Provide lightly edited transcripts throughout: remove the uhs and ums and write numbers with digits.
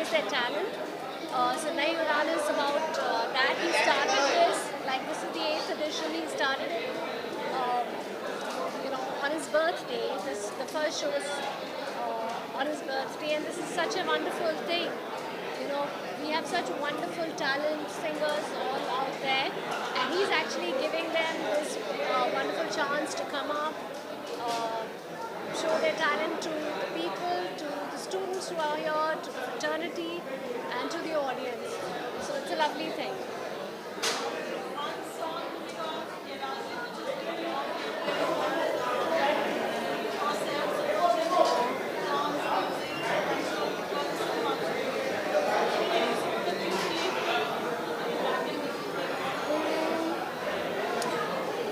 showcase their talent. So Nai Udan is about that. He started this, like this is the 8th edition. He started it, um, on his birthday. The first show was on his birthday, and this is such a wonderful thing. We have such wonderful talent singers all out there, and he's actually giving them this wonderful chance to come up, uh, show their talent to the people, to the students who are here, to the fraternity, and to the audience. So it's a lovely thing.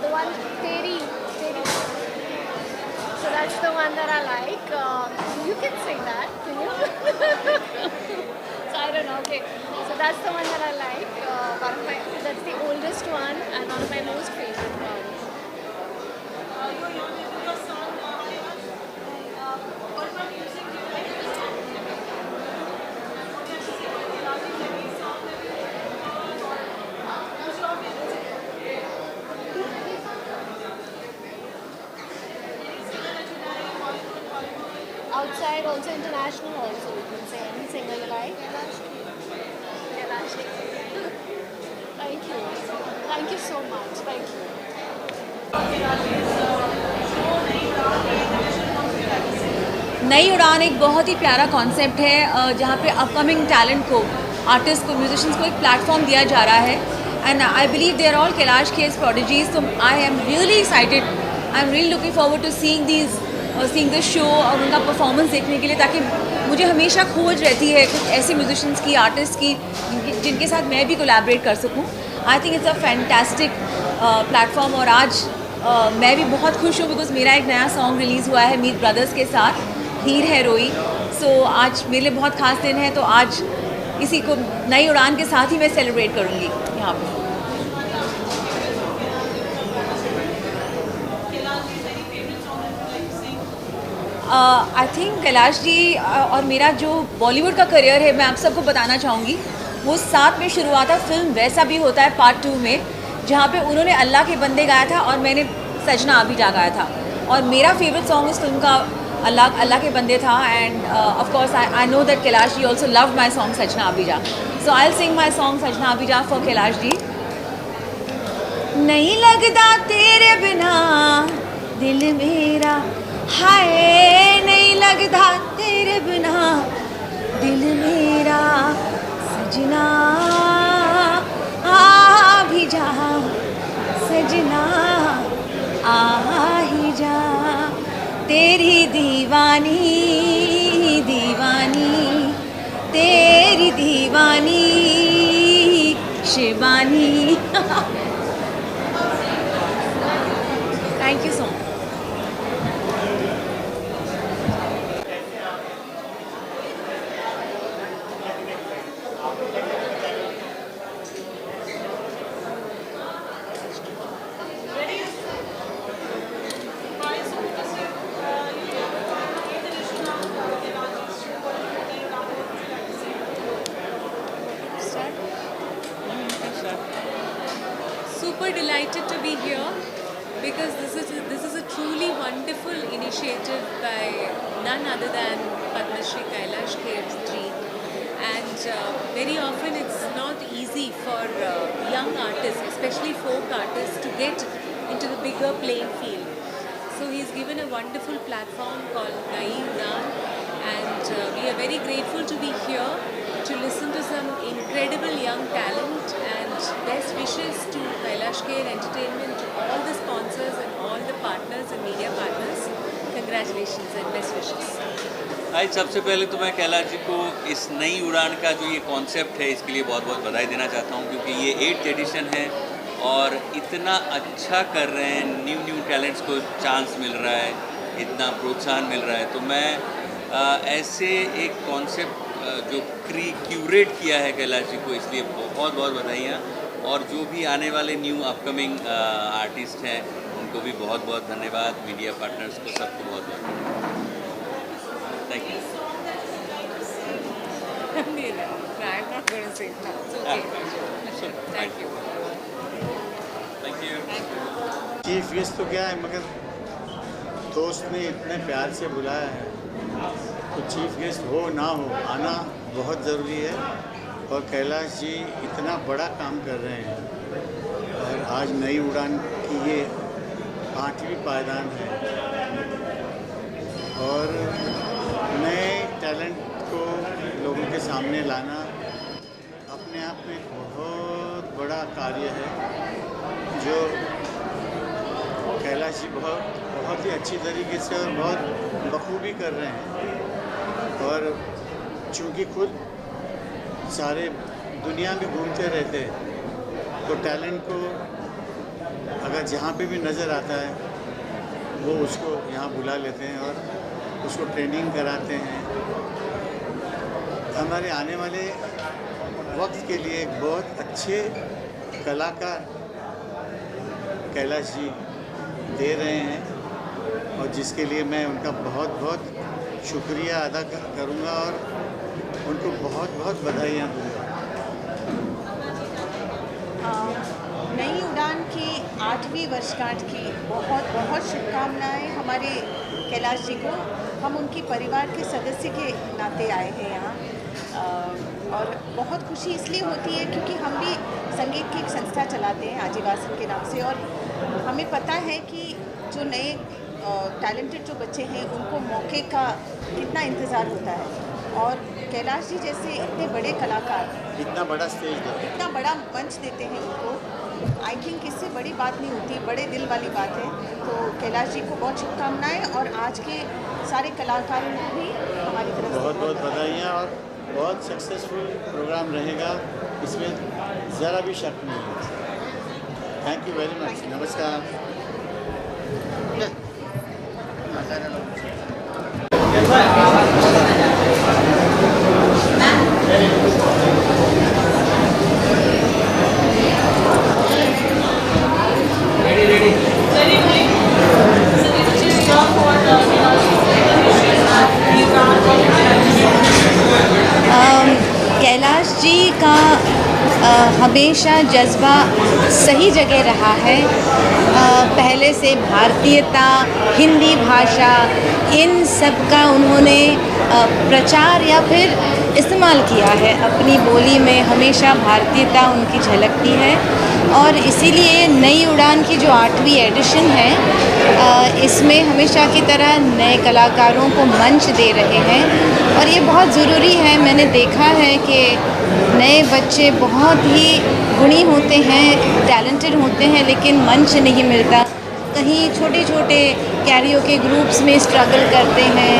The one, Teri. So that's the one that I like. You can sing that, can you? So I don't know. Okay. So that's the one that I like. That's the oldest one and one of my most favorite ones. Outside, also international, also you can say any singer you like. Kailash. Thank you. Thank you so much. Thank you. नई उड़ान एक बहुत ही प्यारा concept है जहाँ पे upcoming talent को, artist को, म्यूजिशियंस को एक प्लेटफॉर्म दिया जा रहा है. And I believe they are all Kailash Kher prodigies. तो I am really excited. I am really looking forward to seeing this show और उनका परफॉर्मेंस देखने के लिए, ताकि मुझे हमेशा खोज रहती है कुछ ऐसे म्यूजिशियंस की, आर्टिस्ट की जिनके साथ मैं भी कोलैबोरेट कर सकूँ. I think it's a fantastic platform. और आज मैं भी बहुत खुश हूँ बिकॉज मेरा एक नया सॉन्ग रिलीज़ हुआ है मीत ब्रदर्स के साथ, हीर है रोई. सो आज मेरे लिए बहुत ख़ास दिन है. तो आज इसी को नई उड़ान के साथ ही मैं सेलिब्रेट करूँगी यहाँ पे. आई थिंक कैलाश जी और मेरा जो बॉलीवुड का करियर है, मैं आप सबको बताना चाहूँगी, वो साथ में शुरू हुआ था फिल्म वैसा भी होता है पार्ट 2 में, जहाँ पे उन्होंने अल्लाह के बंदे गाया था और मैंने सजना अभी जा गाया था. और मेरा फेवरेट सॉन्ग इस फिल्म का अल्लाह के बंदे था. And of course I know that Kailash ji also love my song सजना अभी जा. सो I will sing my song सजना अभी जा फॉर कैलाश जी. नहीं लगता तेरे बिना दिल मेरा, हाय नहीं लगता तेरे बिना दिल मेरा, सजना आ भी जा, सजना आ ही जा, तेरी दीवानी दीवानी, तेरी दीवानी Shivani. Thank you so much. Super delighted to be here because this is a truly wonderful initiative by none other than Padma Shri Kailash Khev ji. And very often it's not easy for young artists, especially folk artists, to get into the bigger playing field. So he's given a wonderful platform called Nai Udan, and we are very grateful to be here to listen to some incredible young talent, and best wishes to Kailash Khev Entertainment, to all the sponsors and all the partners and media partners. Congratulations and best wishes. आज सबसे पहले तो मैं कैलाश जी को इस नई उड़ान का जो ये कॉन्सेप्ट है इसके लिए बहुत बहुत बधाई देना चाहता हूँ, क्योंकि ये 8th एडिशन है और इतना अच्छा कर रहे हैं. न्यू टैलेंट्स को चांस मिल रहा है, इतना प्रोत्साहन मिल रहा है. तो मैं ऐसे एक कॉन्सेप्ट जो क्यूरेट किया है कैलाश जी को, इसलिए बहुत बहुत बधाइयाँ. और जो भी आने वाले न्यू अपकमिंग आर्टिस्ट हैं उनको भी बहुत बहुत धन्यवाद. मीडिया पार्टनर्स को सबको बहुत बहुत thank you. going to say it now. It's okay. Thank you. Thank you. Chief guest तो क्या है, मगर दोस्त ने इतने प्यार से बुलाया है तो चीफ गेस्ट हो ना हो आना बहुत ज़रूरी है। और कैलाश जी इतना बड़ा काम कर रहे हैं और आज नई उड़ान की ये 8वीं पायदान है और नए टैलेंट को लोगों के सामने लाना अपने आप में बहुत बड़ा कार्य है जो कैलाश जी बहुत ही अच्छी तरीके से और बहुत बखूबी कर रहे हैं। और चूँकि खुद सारे दुनिया में घूमते रहते हैं तो टैलेंट को अगर जहाँ पे भी नज़र आता है वो उसको यहाँ बुला लेते हैं और उसको ट्रेनिंग कराते हैं। हमारे आने वाले वक्त के लिए एक बहुत अच्छे कलाकार कैलाश जी दे रहे हैं और जिसके लिए मैं उनका बहुत बहुत शुक्रिया अदा करूँगा और उनको बहुत बहुत बधाइयाँ दूँगा। नई उड़ान की 8वीं वर्षगांठ की बहुत बहुत शुभकामनाएं हमारे कैलाश जी को। हम उनके परिवार के सदस्य के नाते आए हैं यहाँ और बहुत खुशी इसलिए होती है क्योंकि हम भी संगीत की एक संस्था चलाते हैं आजीवासन के नाम से और हमें पता है कि जो नए टैलेंटेड जो बच्चे हैं उनको मौके का कितना इंतज़ार होता है और कैलाश जी जैसे इतने बड़े कलाकार इतना बड़ा स्टेज देते हैं, इतना बड़ा मंच देते हैं उनको। आई थिंक इससे बड़ी बात नहीं होती, बड़े दिल वाली बात है। तो कैलाश जी को बहुत शुभकामनाएं और आज के सारे कलाकारों को भी हमारी तरफ से बहुत बहुत बधाइयाँ और बहुत सक्सेसफुल प्रोग्राम रहेगा, इसमें ज़रा भी शक नहीं है। Thank you very much. नमस्कार। कैलाश जी का हमेशा जज्बा सही जगह रहा है। पहले से भारतीयता, हिंदी भाषा, इन सब का उन्होंने प्रचार या फिर इस्तेमाल किया है। अपनी बोली में हमेशा भारतीयता उनकी झलकती है और इसीलिए नई उड़ान की जो 8वीं एडिशन है इसमें हमेशा की तरह नए कलाकारों को मंच दे रहे हैं और ये बहुत ज़रूरी है। मैंने देखा है कि नए बच्चे बहुत ही गुणी होते हैं, टैलेंटेड होते हैं, लेकिन मंच नहीं मिलता। कहीं छोटे छोटे कैरियोके ग्रुप्स में स्ट्रगल करते हैं।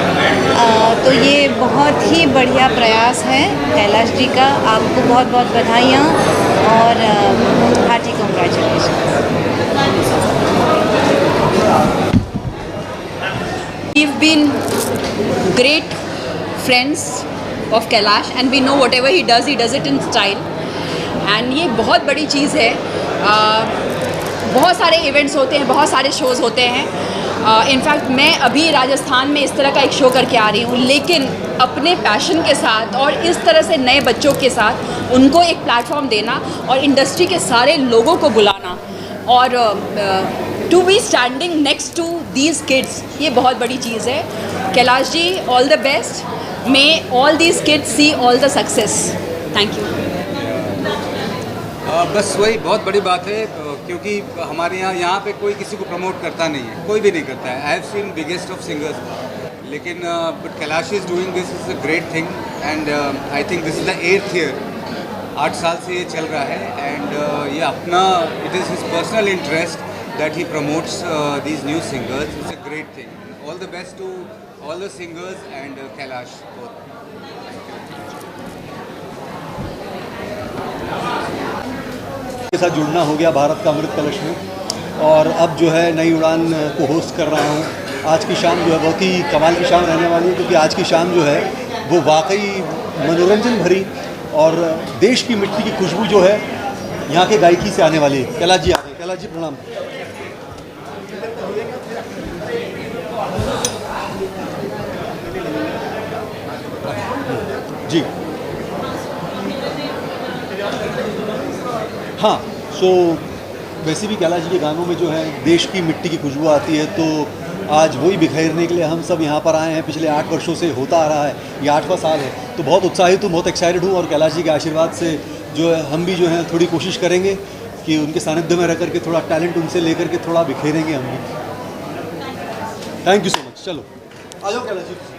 तो ये बहुत ही बढ़िया प्रयास है कैलाश जी का। आपको बहुत बहुत बधाइयाँ और hearty congratulation. We've been great friends of Kailash and we know whatever he does it in style and ये बहुत बड़ी चीज़ है। बहुत सारे इवेंट्स होते हैं, बहुत सारे शोज़ होते हैं। इनफैक्ट मैं अभी राजस्थान में इस तरह का एक शो करके आ रही हूँ, लेकिन अपने पैशन के साथ और इस तरह से नए बच्चों के साथ उनको एक प्लेटफॉर्म देना और इंडस्ट्री के सारे लोगों को बुलाना और to be standing next to these kids, ये बहुत बड़ी चीज़ है। Kailash ji, all the best, may all these kids see all the success. Thank you. बस वही बहुत बड़ी बात है क्योंकि हमारे यहाँ पे कोई किसी को प्रमोट करता नहीं है, कोई भी नहीं करता है। I have seen biggest of singers, लेकिन but Kailash is doing this is a great thing and I think this is the 8th year. 8 साल से ये चल रहा है एंड ये अपना it is his personal interest that he promotes these new singers. It's a great thing. All the best to all the singers and Kailash both. के साथ जुड़ना हो गया भारत का अमृत कलश में और अब जो है नई उड़ान को होस्ट कर रहा हूँ। आज की शाम जो है बहुत ही कमाल की शाम रहने वाली है क्योंकि आज की शाम जो है वो वाकई मनोरंजन भरी और देश की मिट्टी की खुशबू जो है यहाँ के गायकी से आने वाली है। कैलाश जी आ गए। कैलाश जी प्रणाम। जी हाँ, सो वैसे भी कैलाश जी के गानों में जो है देश की मिट्टी की खुशबू आती है, तो आज वही बिखेरने के लिए हम सब यहाँ पर आए हैं। पिछले 8 वर्षों से होता आ रहा है, ये 8वां साल है, तो बहुत उत्साहित हूँ, बहुत एक्साइटेड हूँ। और कैलाश जी के आशीर्वाद से जो है हम भी जो है थोड़ी कोशिश करेंगे कि उनके सानिध्य में रह करके थोड़ा टैलेंट उनसे लेकर के थोड़ा बिखेरेंगे हम भी। Thank you so much. चलो आ जाओ कैलाश जी।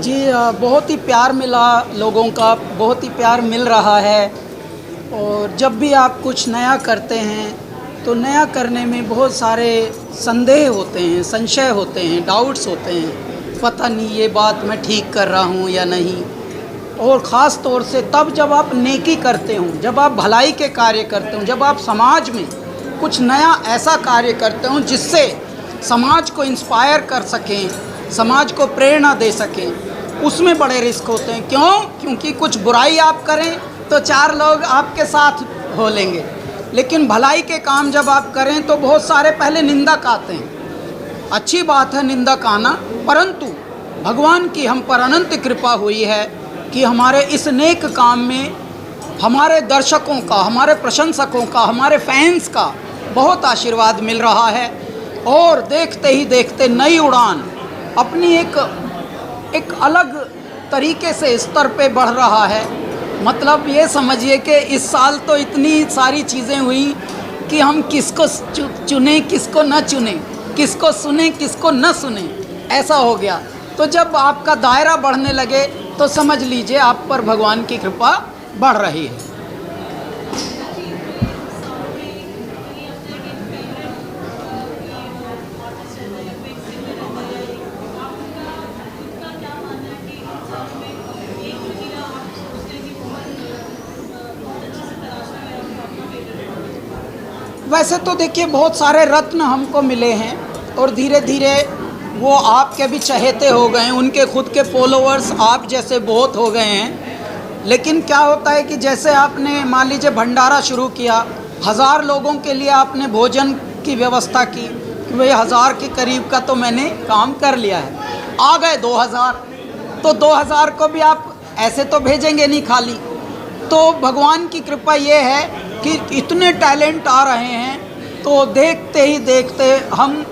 जी बहुत ही प्यार मिला लोगों का, बहुत ही प्यार मिल रहा है। और जब भी आप कुछ नया करते हैं तो नया करने में बहुत सारे संदेह होते हैं, संशय होते हैं, डाउट्स होते हैं, पता नहीं ये बात मैं ठीक कर रहा हूँ या नहीं। और ख़ास तौर से तब जब आप नेकी करते हो, जब आप भलाई के कार्य करते हो, जब आप समाज में कुछ नया ऐसा कार्य करते हो जिससे समाज को इंस्पायर कर सकें, समाज को प्रेरणा दे सकें, उसमें बड़े रिस्क होते हैं। क्यों? क्योंकि कुछ बुराई आप करें तो 4 लोग आपके साथ हो लेंगे, लेकिन भलाई के काम जब आप करें तो बहुत सारे पहले निंदक आते हैं। अच्छी बात है निंदक आना, परंतु भगवान की हम पर अनंत कृपा हुई है कि हमारे इस नेक काम में हमारे दर्शकों का, हमारे प्रशंसकों का, हमारे फैंस का बहुत आशीर्वाद मिल रहा है। और देखते ही देखते नई उड़ान अपनी एक अलग तरीके से स्तर पे बढ़ रहा है। मतलब ये समझिए कि इस साल तो इतनी सारी चीज़ें हुई कि हम किसको चुने, किसको न चुने, किसको सुने, किसको न सुने, ऐसा हो गया। तो जब आपका दायरा बढ़ने लगे तो समझ लीजिए आप पर भगवान की कृपा बढ़ रही है। वैसे तो देखिए बहुत सारे रत्न हमको मिले हैं और धीरे धीरे वो आपके भी चहेते हो गए हैं, उनके खुद के फॉलोअर्स आप जैसे बहुत हो गए हैं। लेकिन क्या होता है कि जैसे आपने मान लीजिए भंडारा शुरू किया, 1000 लोगों के लिए आपने भोजन की व्यवस्था की, वही 1000 के करीब का तो मैंने काम कर लिया है। आ गए 2000, तो 2000 को भी आप ऐसे तो भेजेंगे नहीं खाली। तो भगवान की कृपा ये है कि इतने टैलेंट आ रहे हैं, तो देखते ही देखते हम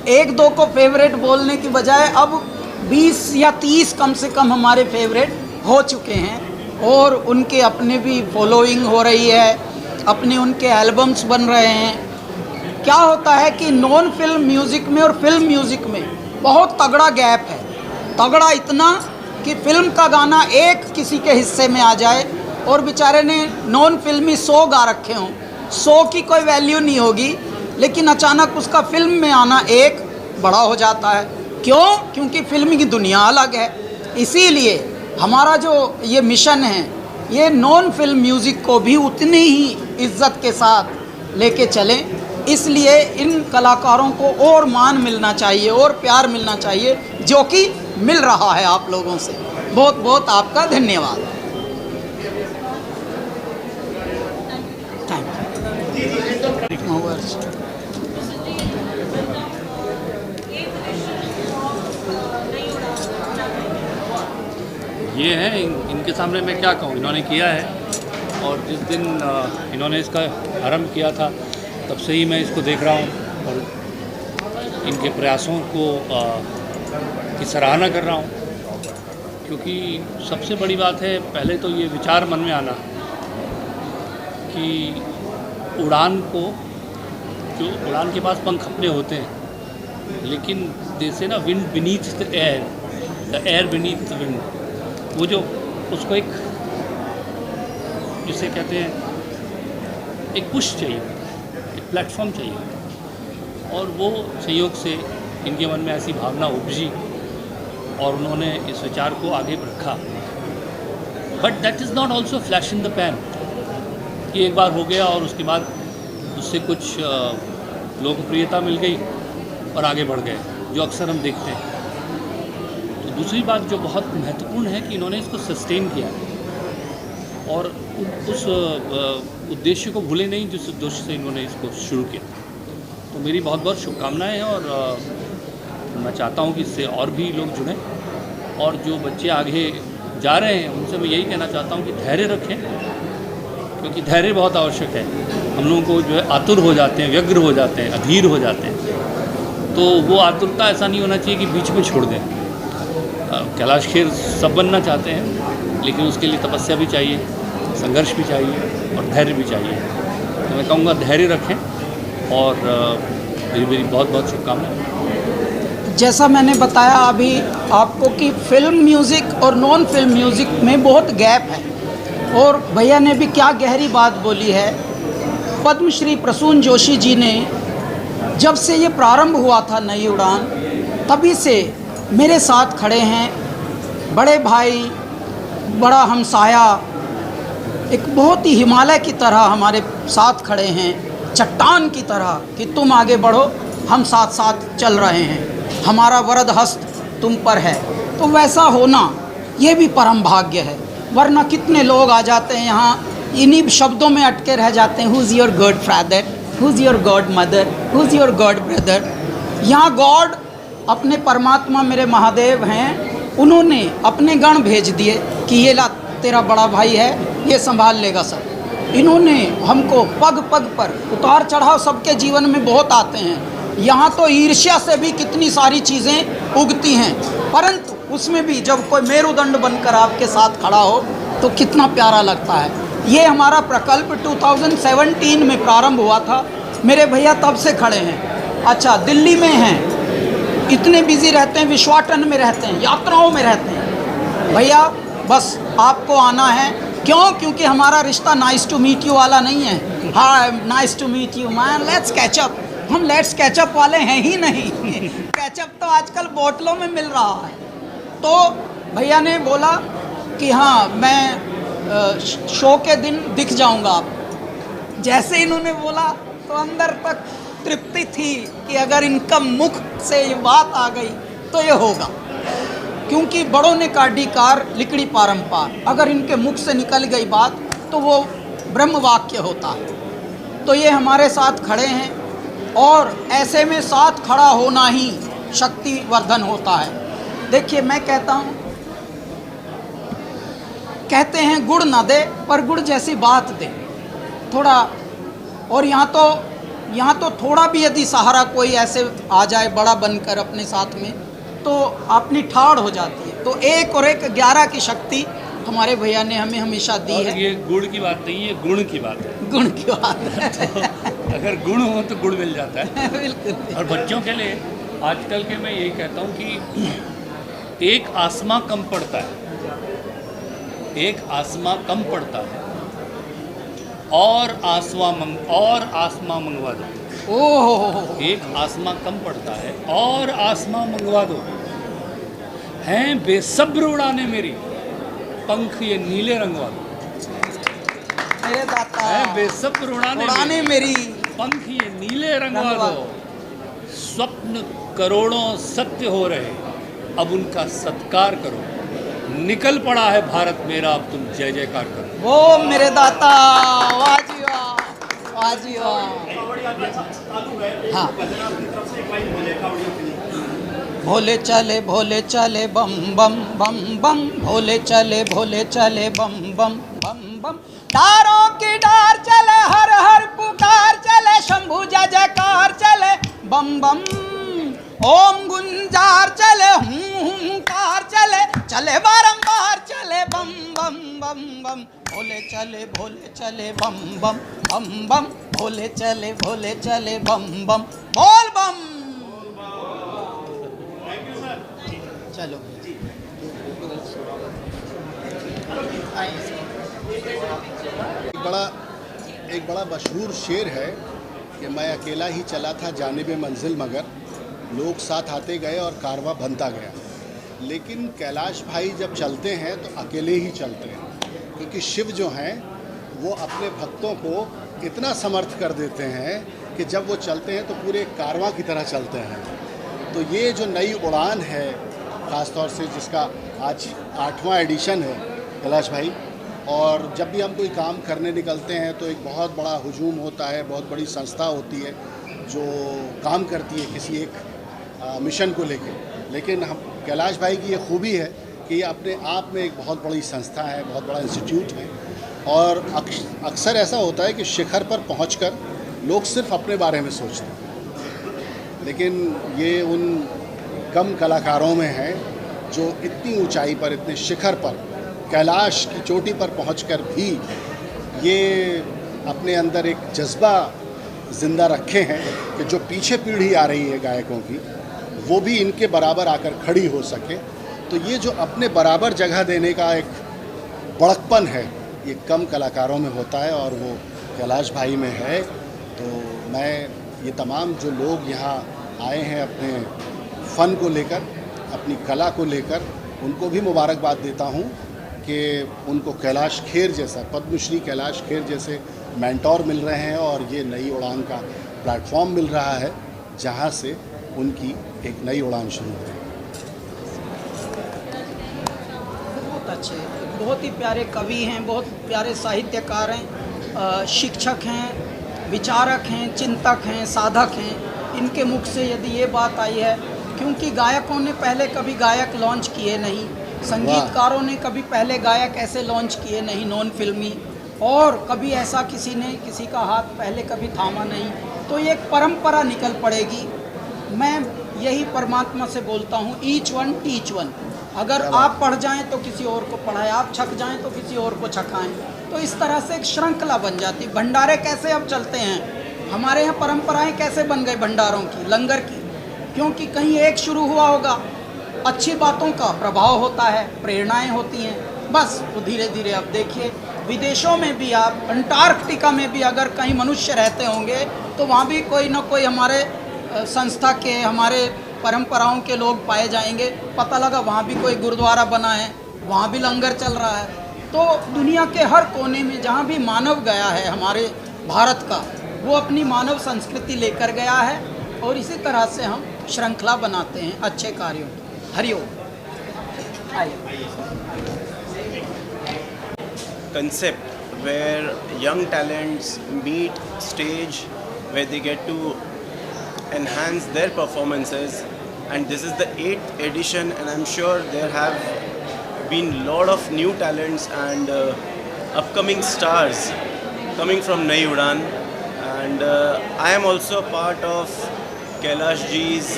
1-2 को फेवरेट बोलने की बजाय अब 20 या 30 कम से कम हमारे फेवरेट हो चुके हैं। और उनके अपने भी फॉलोइंग हो रही है, अपने उनके एल्बम्स बन रहे हैं। क्या होता है कि नॉन फिल्म म्यूज़िक में और फिल्म म्यूज़िक में बहुत तगड़ा गैप है। तगड़ा इतना कि फिल्म का गाना एक किसी के हिस्से में आ जाए और बेचारे ने नॉन फिल्मी 100 गा रखे हों, 100 की कोई वैल्यू नहीं होगी, लेकिन अचानक उसका फिल्म में आना एक बड़ा हो जाता है। क्यों? क्योंकि फिल्म की दुनिया अलग है। इसीलिए हमारा जो ये मिशन है, ये नॉन फिल्म म्यूज़िक को भी उतनी ही इज्जत के साथ लेके चलें। इसलिए इन कलाकारों को और मान मिलना चाहिए और प्यार मिलना चाहिए, जो कि मिल रहा है आप लोगों से। बहुत बहुत आपका धन्यवाद। ये है इनके सामने मैं क्या कहूँ, इन्होंने किया है। और जिस दिन इन्होंने इसका आरंभ किया था तब से ही मैं इसको देख रहा हूँ और इनके प्रयासों को की सराहना कर रहा हूँ। क्योंकि सबसे बड़ी बात है, पहले तो ये विचार मन में आना कि उड़ान को, जो उड़ान के पास पंख अपने होते हैं, लेकिन जैसे ना wind beneath the air beneath the wind, वो जो उसको एक जिसे कहते हैं एक पुश चाहिए, एक प्लेटफॉर्म चाहिए। और वो संयोग से इनके मन में ऐसी भावना उपजी और उन्होंने इस विचार को आगे रखा। But that is not also flash in the pan कि एक बार हो गया और उसके बाद उससे कुछ लोकप्रियता मिल गई और आगे बढ़ गए, जो अक्सर हम देखते हैं। तो दूसरी बात जो बहुत महत्वपूर्ण है कि इन्होंने इसको सस्टेन किया। और उस उद्देश्य को भूले नहीं जिस उद्देश्य से इन्होंने इसको शुरू किया। तो मेरी बहुत बहुत शुभकामनाएँ हैं और मैं चाहता हूँ कि इससे और भी लोग जुड़ें, और जो बच्चे आगे जा रहे हैं उनसे मैं यही कहना चाहता हूँ कि धैर्य रखें, क्योंकि धैर्य बहुत आवश्यक है। हम लोगों को जो है आतुर हो जाते हैं, व्यग्र हो जाते हैं, अधीर हो जाते हैं, तो वो आतुरता ऐसा नहीं होना चाहिए कि बीच में छोड़ दें। कैलाश खेर सब बनना चाहते हैं, लेकिन उसके लिए तपस्या भी चाहिए, संघर्ष भी चाहिए और धैर्य भी चाहिए। तो मैं कहूँगा धैर्य रखें और मेरी बहुत बहुत शुभकामनाएं। जैसा मैंने बताया अभी आपको कि फिल्म म्यूज़िक और नॉन फिल्म म्यूज़िक में बहुत गैप है, और भैया ने भी क्या गहरी बात बोली है। पद्मश्री प्रसून जोशी जी ने जब से ये प्रारंभ हुआ था नई उड़ान, तभी से मेरे साथ खड़े हैं, बड़े भाई, बड़ा हमसाया, एक बहुत ही हिमालय की तरह हमारे साथ खड़े हैं, चट्टान की तरह कि तुम आगे बढ़ो, हम साथ साथ चल रहे हैं, हमारा वरद हस्त तुम पर है। तो वैसा होना ये भी परम भाग्य है, वरना कितने लोग आ जाते हैं यहाँ, इन्हीं शब्दों में अटके रह जाते हैं, who is your God father, who is your God mother, who is your God brother. यहाँ गॉड अपने परमात्मा मेरे महादेव हैं, उन्होंने अपने गण भेज दिए कि ये ला तेरा बड़ा भाई है, ये संभाल लेगा सब। इन्होंने हमको पग पग पर उतार चढ़ाव सबके जीवन में बहुत आते हैं। यहाँ तो ईर्ष्या से भी कितनी सारी चीज़ें उगती हैं, परंतु उसमें भी जब कोई मेरुदंड बनकर आपके साथ खड़ा हो तो कितना प्यारा लगता है। ये हमारा प्रकल्प 2017 में प्रारंभ हुआ था, मेरे भैया तब से खड़े हैं। अच्छा, दिल्ली में हैं, इतने बिजी रहते हैं, विश्वाटन में रहते हैं, यात्राओं में रहते हैं। भैया बस आपको आना है, क्यों? क्योंकि हमारा रिश्ता नाइस टू मीट यू वाला नहीं है। Hi nice to meet you man, let's catch up. हम लेट्स कैचअप वाले हैं ही नहीं। कैचअप तो आजकल बोतलों में मिल रहा है। तो भैया ने बोला कि हाँ मैं शो के दिन दिख जाऊंगा आप। जैसे इन्होंने बोला तो अंदर तक तृप्ति थी कि अगर इनका मुख से ये बात आ गई तो ये होगा, क्योंकि बड़ों ने काढ़ी कार लिकड़ी पारंपार, अगर इनके मुख से निकल गई बात तो वो ब्रह्म वाक्य होता है। तो ये हमारे साथ खड़े हैं, और ऐसे में साथ खड़ा होना ही शक्ति वर्धन होता है। देखिए मैं कहता हूँ, कहते हैं गुड़ ना दे पर गुड़ जैसी बात दे थोड़ा, और यहाँ तो थोड़ा भी यदि सहारा कोई ऐसे आ जाए बड़ा बनकर अपने साथ में, तो अपनी ठाड़ हो जाती है। तो 1 और 1 11 की शक्ति हमारे भैया ने हमें हमेशा दी है। ये गुड़ की बात नहीं है, गुण की बात है। गुण की बात है। तो अगर गुण हो तो गुड़ मिल जाता है। बिल्कुल। और बच्चों के लिए आजकल के मैं यही कहता हूँ कि एक आसमां कम पड़ता है, एक आसमां कम पड़ता है, और आसमां मंगवा दो। ओह, एक आसमां कम पड़ता है और आसमां मंगवा दो। हैं बेसब्र उड़ाने मेरी, पंख ये नीले रंगवा दो। मेरे दाता हैं बेसब्र उड़ाने मेरी, पंख ये नीले रंगवा दो। स्वप्न करोड़ों सत्य हो रहे, अब उनका सत्कार करो। निकल पड़ा है भारत मेरा, अब तुम जय जयकार करो। वो मेरे दाता, वाह जी वाह, वाह जी वाह। हाँ, भोले चले बम बम बम बम, भोले चले बम बम बम बम। डारों की डार चले, हर हर पुकार चले, शंभु जय जयकार चले बम बम। ओम गुंजार चले, हुंकार चले बारंबार चले बम बम बम बम। भोले चले बम बम बम बम, भोले चले बम बम, बोल बम। चलो एक बड़ा मशहूर शेर है कि मैं अकेला ही चला था जानिबे मंजिल, मगर लोग साथ आते गए और कारवां बनता गया। लेकिन कैलाश भाई जब चलते हैं तो अकेले ही चलते हैं, क्योंकि शिव जो हैं वो अपने भक्तों को इतना समर्थ कर देते हैं कि जब वो चलते हैं तो पूरे कारवां की तरह चलते हैं। तो ये जो नई उड़ान है, ख़ास तौर से जिसका आज 8वां एडिशन है कैलाश भाई, और जब भी हम कोई काम करने निकलते हैं तो एक बहुत बड़ा हुजूम होता है, बहुत बड़ी संस्था होती है जो काम करती है किसी एक मिशन को लेकर। लेकिन हम कैलाश भाई की ये खूबी है कि ये अपने आप में एक बहुत बड़ी संस्था है, बहुत बड़ा इंस्टीट्यूट है। और अक्सर ऐसा होता है कि शिखर पर पहुंचकर लोग सिर्फ अपने बारे में सोचते हैं, लेकिन ये उन कम कलाकारों में है जो इतनी ऊंचाई पर, इतने शिखर पर, कैलाश की चोटी पर पहुंचकर भी ये अपने अंदर एक जज्बा ज़िंदा रखे हैं कि जो पीछे पीढ़ी आ रही है गायकों की, वो भी इनके बराबर आकर खड़ी हो सके। तो ये जो अपने बराबर जगह देने का एक बड़कपन है, ये कम कलाकारों में होता है और वो कैलाश भाई में है। तो मैं ये तमाम जो लोग यहाँ आए हैं अपने फ़न को लेकर, अपनी कला को लेकर, उनको भी मुबारकबाद देता हूँ कि उनको कैलाश खेर जैसा, पद्मश्री कैलाश खेर जैसे मेंटोर मिल रहे हैं और ये नई उड़ान का प्लेटफॉर्म मिल रहा है जहाँ से उनकी एक नई उड़ान शुरू हो। बहुत अच्छे, बहुत ही प्यारे कवि हैं, बहुत प्यारे साहित्यकार हैं, शिक्षक हैं, विचारक हैं, चिंतक हैं, साधक हैं। इनके मुख से यदि ये बात आई है, क्योंकि गायकों ने पहले कभी गायक लॉन्च किए नहीं, संगीतकारों ने कभी पहले गायक ऐसे लॉन्च किए नहीं नॉन फिल्मी, और कभी ऐसा किसी ने किसी का हाथ पहले कभी थामा नहीं। तो ये एक परंपरा निकल पड़ेगी। मैं यही परमात्मा से बोलता हूँ, ईच वन टीच वन। अगर आप पढ़ जाएं तो किसी और को पढ़ाएं, आप छक जाएं तो किसी और को छकाएं। तो इस तरह से एक श्रृंखला बन जाती। भंडारे कैसे अब चलते हैं, हमारे यहाँ परंपराएं कैसे बन गई भंडारों की, लंगर की, क्योंकि कहीं एक शुरू हुआ होगा, अच्छी बातों का प्रभाव होता है, प्रेरणाएं होती हैं, बस तो धीरे धीरे अब देखिए विदेशों में भी, आप अंटार्कटिका में भी अगर कहीं मनुष्य रहते होंगे तो वहाँ भी कोई ना कोई हमारे संस्था के, हमारे परंपराओं के लोग पाए जाएंगे। पता लगा वहाँ भी कोई गुरुद्वारा बना है, वहाँ भी लंगर चल रहा है। तो दुनिया के हर कोने में जहाँ भी मानव गया है हमारे भारत का, वो अपनी मानव संस्कृति लेकर गया है, और इसी तरह से हम श्रृंखला बनाते हैं अच्छे कार्यों की। Hariom. Concept where young talents meet stage where they get to enhance their performances, and this is the 8th edition, and I'm sure there have been a lot of new talents and upcoming stars coming from Nai Udaan, and I am also a part of Kailash ji's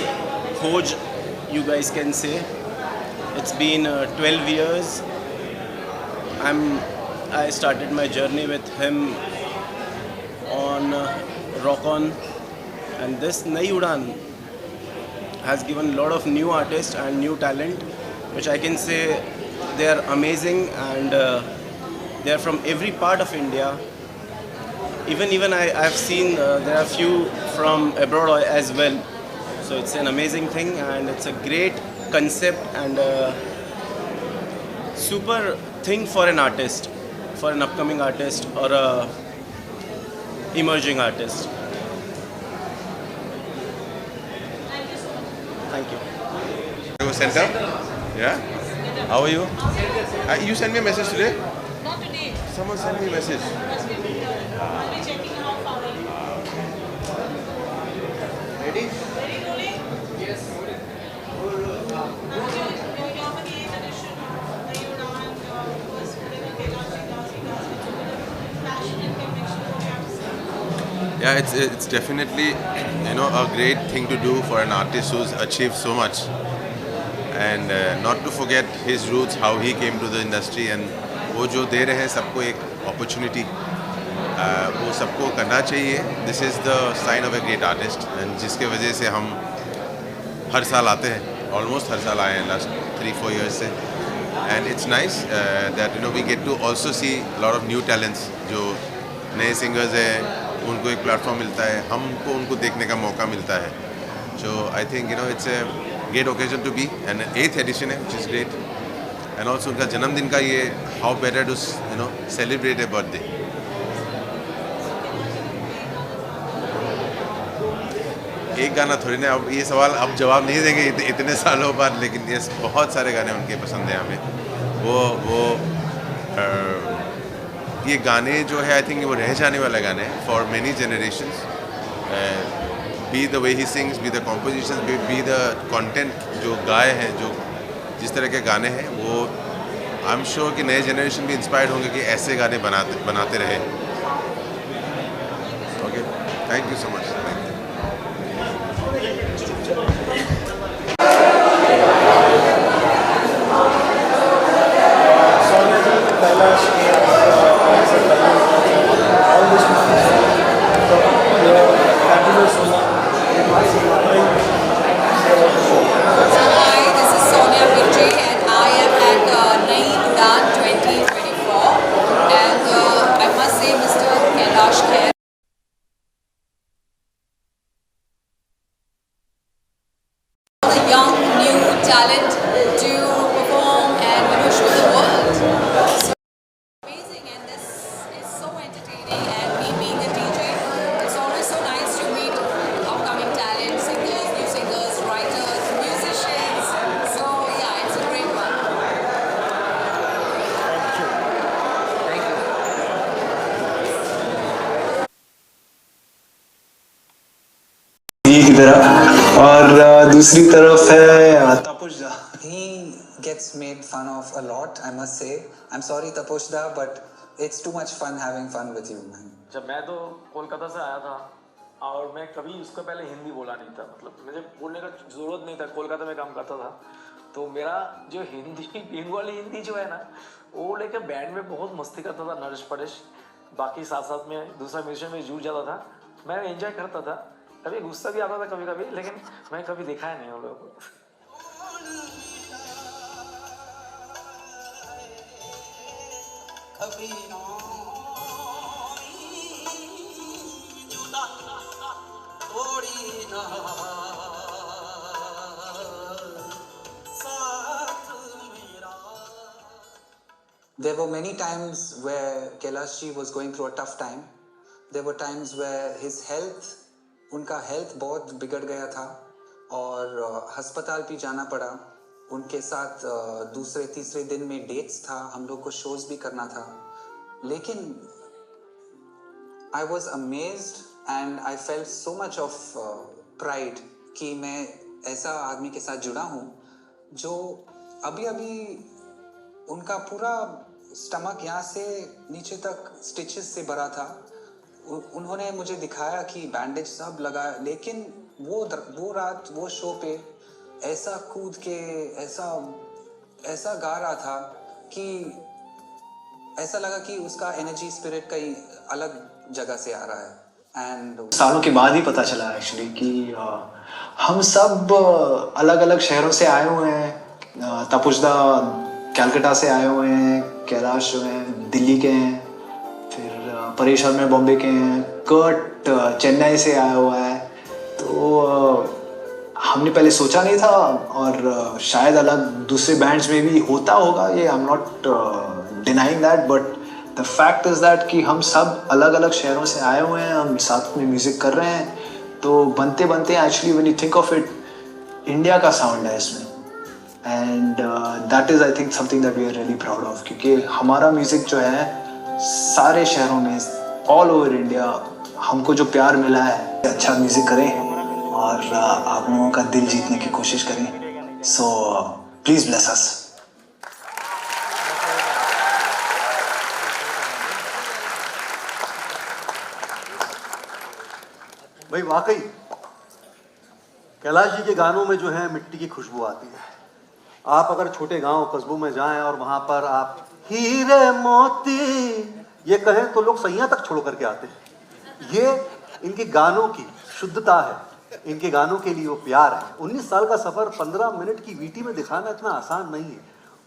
Khoj, you guys can say. It's been 12 years. I started my journey with him on Rock On, and this Nai Udaan has given a lot of new artists and new talent, which I can say they are amazing, and they are from every part of India. Even I've seen there are few from abroad as well, so it's an amazing thing, and it's a great concept and super thing for an artist, for an upcoming artist or a emerging artist. Thank you. Center? Yeah? How are you? You sent me a message today? Not today. Someone sent me a message. I'll be checking how far it is. Ready? Ready, rolling? Yes. Yeah, it's definitely, you know, a great thing to do for an artist who's achieved so much, and not to forget his roots, how he came to the industry, and वो जो दे रहे हैं सबको एक opportunity, वो सबको करना चाहिए. This is the sign of a great artist, and जिसके वजह से हम हर साल आते हैं, almost हर साल आए हैं last 3-4 years से, and it's nice that, you know, we get to also see a lot of new talents. जो नए singers हैं उनको एक प्लेटफॉर्म मिलता है, हमको उनको देखने का मौका मिलता है. So I think, you know, it's a great occasion to be, and 8th edition है, which is great, and also उनका जन्मदिन का ये how better to, you know, celebrate a birthday. एक गाना थोड़ी ना, अब ये सवाल अब जवाब नहीं देंगे इतने सालों बाद, लेकिन ये बहुत सारे गाने उनके पसंद हैं हमें. वो ये गाने जो है आई थिंक वो रह जाने वाला गाने हैं for many generations. Be the way he sings, be the composition, be the content जो गाए हैं, जो जिस तरह के गाने हैं, वो आई एम श्योर कि नए जनरेशन भी इंस्पायर्ड होंगे कि ऐसे गाने बनाते रहे. Okay, thank you so much. Young, new talent to perform and show the world. So amazing, and this is so entertaining. And me being a DJ, it's always so nice to meet upcoming talent, singers, new singers, writers, musicians. So yeah, it's a great one. की तरफ और दूसरी तरफ है तपुषदा. He gets made fun of a lot, I must say. I'm sorry Tapushda, but it's too much fun having fun with you, man. जब मैं तो कोलकाता से आया था और मैं कभी उसको पहले हिंदी बोला नहीं था, मतलब मुझे बोलने का ज़रूरत नहीं था. कोलकाता में काम करता था तो मेरा जो हिंदी बंगाली हिंदी जो है ना, वो लेकर बैंड में बहुत मस्ती करता था, नरेश परेश. बाकी साथ साथ में दूसरा म्यूजिशियन में जुड़ जाता था. मैं एंजॉय करता था, कभी गुस्सा भी आता था कभी कभी, लेकिन मैं कभी देखा है नहीं उन लोगों को. There were many times where Kailash ji was going through a tough time. There were times where his health, उनका हेल्थ बहुत बिगड़ गया था और अस्पताल भी जाना पड़ा. उनके साथ दूसरे तीसरे दिन में डेट्स था, हम लोग को शोज भी करना था. लेकिन I was amazed and I felt so much of pride कि मैं ऐसा आदमी के साथ जुड़ा हूँ जो अभी अभी उनका पूरा स्टमक यहाँ से नीचे तक स्टिचेस से भरा था. उन्होंने मुझे दिखाया कि बैंडेज सब लगा, लेकिन वो रात वो शो पे ऐसा कूद के ऐसा गा रहा था कि ऐसा लगा कि उसका एनर्जी स्पिरिट कहीं अलग जगह से आ रहा है. एंड सालों के बाद ही पता चला एक्चुअली कि हम सब अलग अलग शहरों से आए हुए हैं. तपुषदा कलकत्ता से आए हुए हैं, कैलाश जो हैं दिल्ली के हैं, फिर परेश शर्मा बॉम्बे के हैं, कर्ट चेन्नई से आया हुआ है. तो हमने पहले सोचा नहीं था और शायद अलग दूसरे बैंड्स में भी होता होगा, ये I am not denying that, but the fact is that कि हम सब अलग अलग शहरों से आए हुए हैं, हम साथ में म्यूज़िक कर रहे हैं. तो बनते बनते actually when you think of it, India का साउंड है इसमें. And that is I think something that we are really proud of, क्योंकि हमारा म्यूज़िक जो है सारे शहरों में ऑल ओवर इंडिया हमको जो प्यार मिला है, अच्छा म्यूज़िक करें और आप लोगों का दिल जीतने की कोशिश करें. So please bless us. भाई वाकई कैलाश जी के गानों में जो है मिट्टी की खुशबू आती है. आप अगर छोटे गांव कस्बों में जाएं और वहां पर आप हीरे मोती ये कहें तो लोग सैया तक छोड़ करके आते हैं. ये इनके गानों की शुद्धता है, इनके गानों के लिए वो प्यार है. 19 साल का सफ़र 15 मिनट की वीटी में दिखाना इतना आसान नहीं है.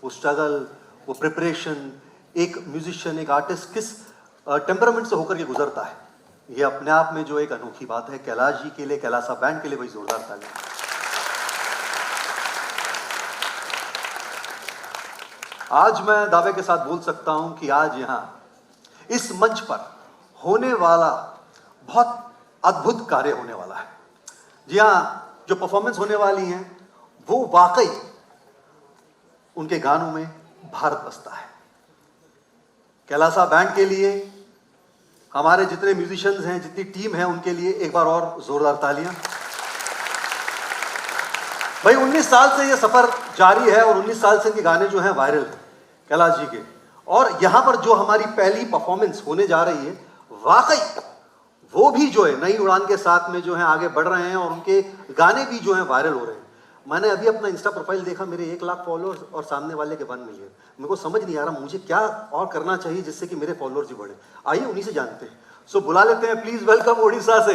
वो स्ट्रगल, वो प्रिपरेशन, एक म्यूजिशियन, एक आर्टिस्ट किस टेम्परामेंट से होकर के गुजरता है, ये अपने आप में जो एक अनोखी बात है. कैलाश जी के लिए, कैलासा बैंड के लिए वही जोरदार ताली. आज मैं दावे के साथ बोल सकता हूं कि आज यहाँ इस मंच पर होने वाला बहुत अद्भुत कार्य होने वाला है. जी हाँ, जो परफॉर्मेंस होने वाली हैं वो वाकई उनके गानों में भारत बसता है. कैलासा बैंड के लिए, हमारे जितने म्यूजिशियंस हैं, जितनी टीम है, उनके लिए एक बार और जोरदार तालियां। भाई 19 साल से ये सफ़र जारी है और 19 साल से इनके गाने जो हैं वायरल हैं कैलाश जी के। और यहाँ पर जो हमारी पहली परफॉर्मेंस होने जा रही है, वाकई वो भी जो है नई उड़ान के साथ में जो है आगे बढ़ रहे हैं और उनके गाने भी जो हैं वायरल हो रहे हैं। मैंने अभी अपना इंस्टा प्रोफाइल देखा, मेरे 1 लाख फॉलोअर्स और सामने वाले के 1 मिलियन। मेरे को समझ नहीं आ रहा मुझे क्या और करना चाहिए जिससे कि मेरे फॉलोअर्स भी बढ़े। आइए उन्हीं से जानते हैं। सो बुला लेते हैं, प्लीज वेलकम उड़ीसा से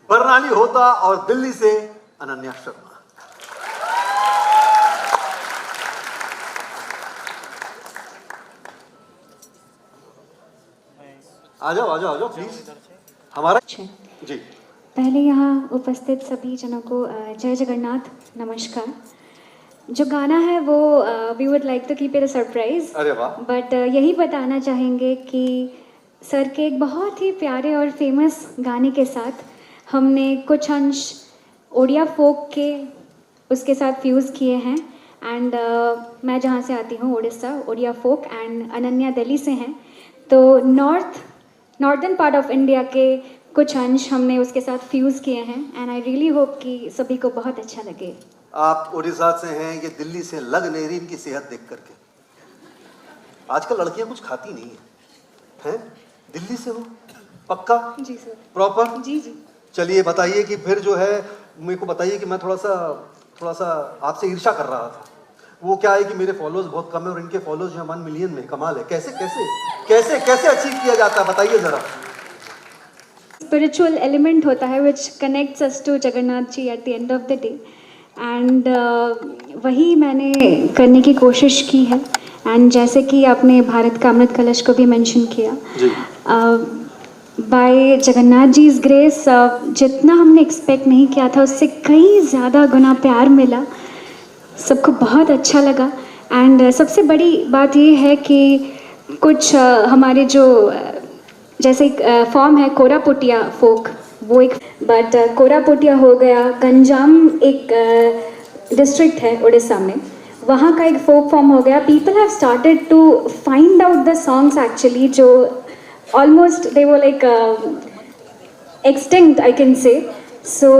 बरनाली होता और दिल्ली से अनन्या शर्मा। आ जाओ प्लीज। हमारा जी पहले यहाँ उपस्थित सभी जनों को जय जगन्नाथ, नमस्कार। जो गाना है वो we would like to keep it a surprise, अरे वाह। बट यही बताना चाहेंगे कि सर के एक बहुत ही प्यारे और फेमस गाने के साथ हमने कुछ अंश ओडिया फोक के उसके साथ फ्यूज़ किए हैं। एंड मैं जहाँ से आती हूँ उड़ीसा, ओडिया फोक, एंड अनन्या दिल्ली से हैं, तो नॉर्दर्न पार्ट ऑफ इंडिया के कुछ अंश हमने उसके साथ फ्यूज़ किए हैं। एंड आई रियली होप कि सभी को बहुत अच्छा लगे। आप उड़ीसा से हैं, ये दिल्ली से लग नहीं रही इनकी सेहत देख करके। आजकल लड़कियां कुछ खाती नहीं हैं। दिल्ली से हो पक्का? जी सर। प्रॉपर? जी। चलिए बताइए कि फिर जो है मेरे को बताइए कि मैं थोड़ा सा आपसे ईर्ष्या कर रहा था। वो क्या है कि मेरे फॉलोअर्स बहुत कम है और इनके फॉलोअर्स जो 1 मिलियन में। कमाल है। कैसे अचीव किया जाता है, बताइए जरा। स्पिरिचुअल एलिमेंट होता है which connects us to Jagannath ji at the end of the day, and वही मैंने करने की कोशिश की है। एंड जैसे कि आपने भारत का अमृत कलश को भी मेंशन किया, by Jagannath ji is grace जितना हमने एक्सपेक्ट नहीं किया था उससे कई ज़्यादा गुना प्यार मिला, सबको बहुत अच्छा लगा। एंड सबसे बड़ी बात ये है कि कुछ हमारे जो जैसे एक फॉर्म है कोरापुटिया फोक, वो एक, बट कोरापुटिया हो गया, गंजाम एक डिस्ट्रिक्ट है उड़ीसा में, वहाँ का एक फोक फॉर्म हो गया। People have started to find out the songs actually जो ऑलमोस्ट दे वो like extinct I can say. सो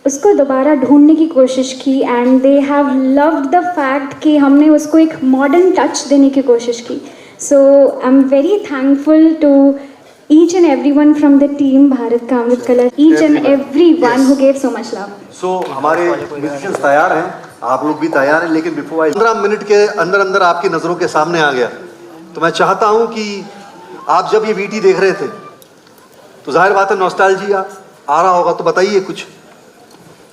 उसको दोबारा ढूंढने की कोशिश की and they have loved the fact कि हमने उसको एक मॉडर्न टच देने की कोशिश की। So I am very thankful to each and everyone from the team Bharat का अमृत कलश, each and everyone who gave so much love. So हमारे म्यूजिशियंस तैयार हैं, आप लोग भी तैयार हैं, लेकिन बिफोर 15 मिनट के अंदर आपकी नज़रों के सामने आ गया, तो मैं चाहता हूं कि आप जब ये वीटी देख रहे थे तो जाहिर बात है नॉस्टैल्जिया आ रहा होगा, तो बताइए कुछ।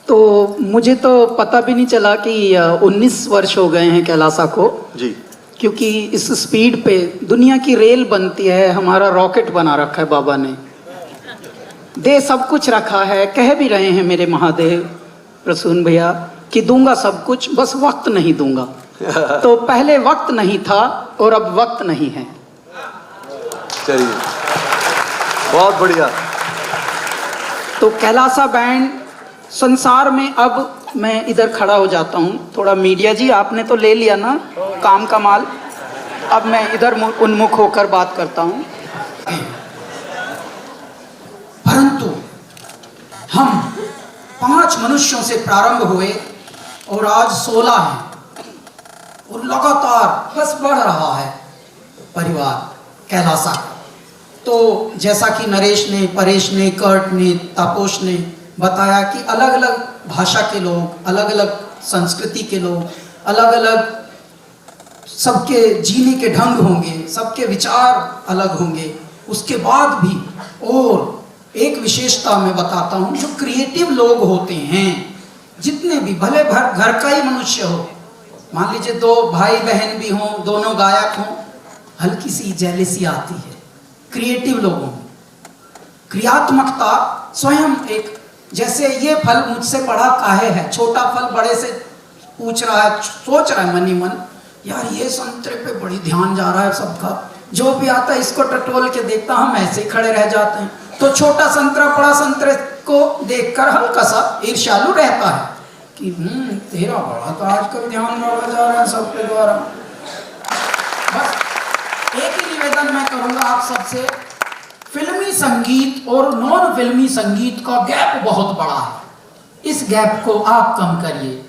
तो मुझे तो पता भी नहीं चला कि 19 वर्ष हो गए हैं कैलासा को जी, क्योंकि इस स्पीड पे दुनिया की रेल बनती है, हमारा रॉकेट बना रखा है बाबा ने, दे सब कुछ रखा है। कह भी रहे हैं मेरे महादेव प्रसून भैया कि दूंगा सब कुछ, बस वक्त नहीं दूंगा। तो पहले वक्त नहीं था और अब वक्त नहीं है। चलिए बहुत बढ़िया। तो कैलासा बैंड संसार में, अब मैं इधर खड़ा हो जाता हूँ थोड़ा, मीडिया जी आपने तो ले लिया ना काम का माल, अब मैं इधर उन्मुख होकर बात करता हूँ। परंतु हम 5 मनुष्यों से प्रारंभ हुए और आज 16 हैं और लगातार बस बढ़ रहा है परिवार कैलासा। तो जैसा कि नरेश ने, परेश ने, कर्ट ने, तापोश ने बताया कि अलग अलग भाषा के लोग, अलग अलग संस्कृति के लोग, अलग अलग सबके जीने के ढंग होंगे, सबके विचार अलग होंगे। उसके बाद भी और एक विशेषता मैं बताता हूँ, जो क्रिएटिव लोग होते हैं जितने भी, भले घर का ही मनुष्य हो, मान लीजिए 2 भाई बहन भी हों, दोनों गायक हों, हल्की सी जेलसी आती है क्रिएटिव लोगों में। क्रियात्मकता स्वयं एक, जैसे ये फल मुझसे बड़ा काहे है, छोटा फल बड़े से पूछ रहा है, सोच रहा है मन ही मन, यार ये संतरे पे बड़ी ध्यान जा रहा है सबका, जो भी आता है इसको टटोल के देखता, हम ऐसे ही खड़े रह जाते हैं। तो छोटा संतरा बड़ा संतरे को देखकर हल्का सा ईर्ष्यालु रहता है कि तेरा बड़ा तो आजकल ध्यान बढ़ा जा रहा है सबके द्वारा। बस एक ही निवेदन निवेदन मैं करूंगा आप सबसे, फिल्मी संगीत और नॉन फिल्मी संगीत का गैप बहुत बड़ा है, इस गैप को आप कम करिए।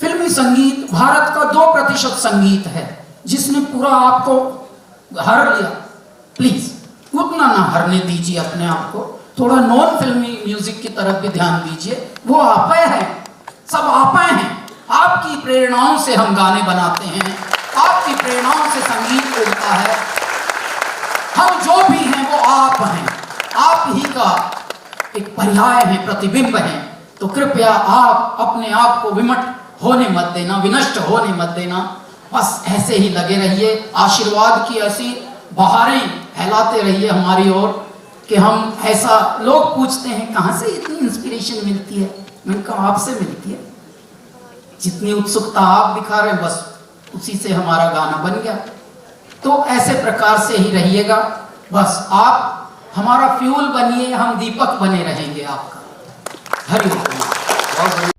फिल्मी संगीत भारत का 2% संगीत है जिसने पूरा आपको हर लिया, प्लीज उतना ना हरने दीजिए अपने आप को, थोड़ा नॉन फिल्मी म्यूजिक की तरफ भी ध्यान दीजिए। वो आपे हैं, सब आपे हैं, आपकी प्रेरणाओं से हम गाने बनाते हैं, आपकी प्रेरणाओं से संगीत उड़ता है। हम जो भी हैं वो आप हैं, आप ही का एक पर्याय है, प्रतिबिंब है। तो कृपया आप अपने आप को विमट होने मत देना, विनष्ट होने मत देना, बस ऐसे ही लगे रहिए, आशीर्वाद की ऐसी बहारें फैलाते रहिए हमारी ओर कि हम ऐसा, लोग पूछते हैं कहाँ से इतनी इंस्पिरेशन मिलती है, मैंने कहा आपसे मिलती है, जितनी उत्सुकता आप दिखा रहे हैं बस उसी से हमारा गाना बन गया। तो ऐसे प्रकार से ही रहिएगा, बस आप हमारा फ्यूल बनिए, हम दीपक बने रहेंगे आपका। हरि बोल।